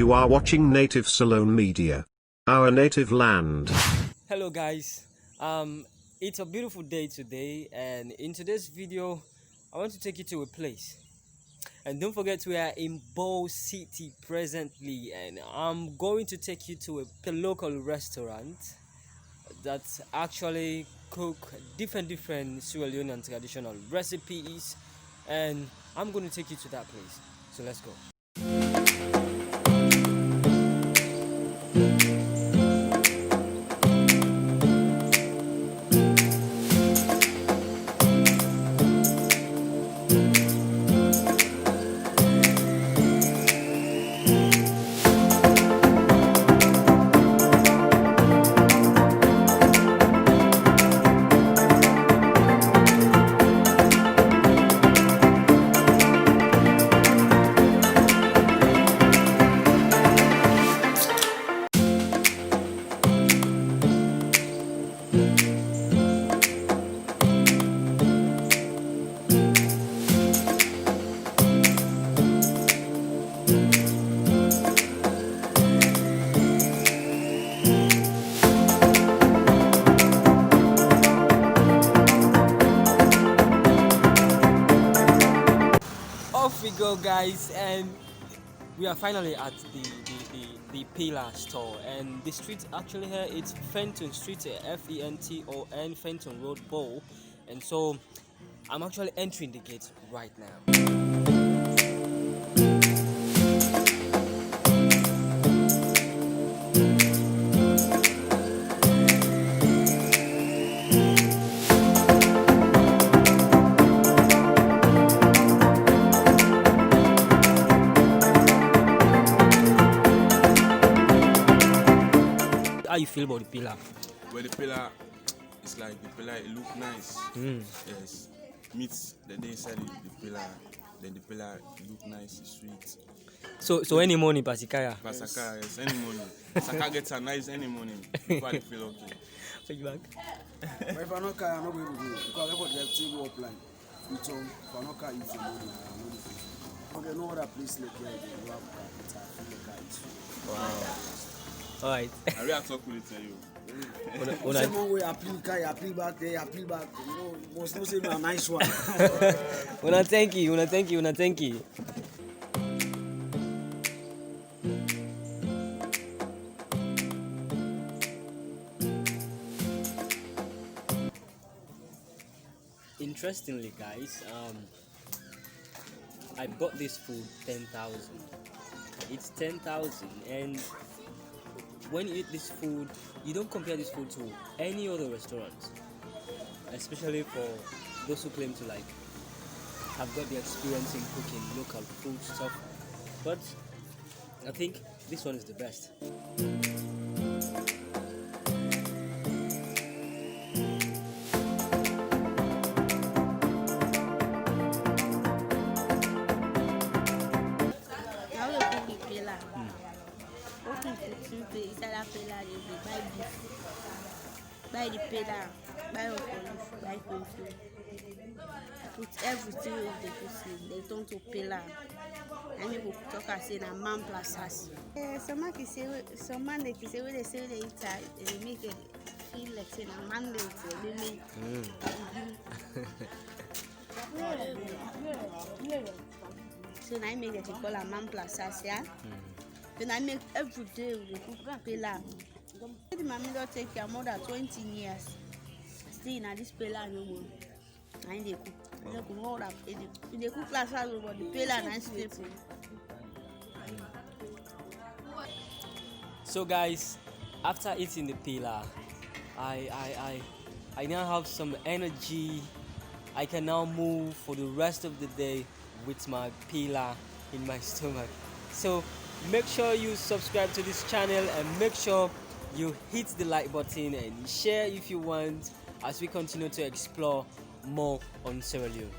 You are watching Native Salone Media, our native land. Hello guys, it's a beautiful day today, and in today's video I want to take you to a place. And don't forget, we are in Bow City presently, and I'm going to take you to a local restaurant that actually cook different Sierra Leonean traditional recipes, and I'm going to take you to that place. So let's go. Off we go, guys, and we are finally at the Piyla store, and the street actually here it's Fenton Street, Fenton, Fenton Road, Bow, and so I'm actually entering the gate right now. How you feel about the Piyla? Well, the Piyla, it's like the Piyla, it look nice. Yes, meats the day inside the Piyla, then the Piyla look nice, it's sweet. So any morning, Pasikaya? Pasaka, yes, any morning. Saka gets a nice any morning. Before I feel okay. So you back? But if I'm not car, I'm not going to do it because I got the table up line. If I'm not car, it's a morning. Okay, no other place like here. You have car. It's a full car. Wow. All right. I really talk with it, tell you. Someone will appeal back there, appeal back. You know, was not saying a nice one. Una thank you. Interestingly, guys, I bought this food 10,000. It's 10,000, and when you eat this food, you don't compare this food to any other restaurant, especially for those who claim to have got the experience in cooking local food stuff. But I think this one is the best. Buy the Piyla, buy olive, buy tofu. Put everything in the food. They turn to Piyla. And people talk and say na MAN-PLASAS. Some man they say when they eat it, they make it feel like say na man they make. So now I make it call a MAN-PLASAS, yeah. Then I make every day we cook Piyla. The mommy don't take care more than 20 years. Still in this Piyla no more. And they cook. They cook more than they cook last time over the Piyla and staple. So guys, after eating the Piyla, I now have some energy. I can now move for the rest of the day with my Piyla in my stomach. So make sure you subscribe to this channel and make sure you hit the like button and share if you want, as we continue to explore more on Sierra Leone.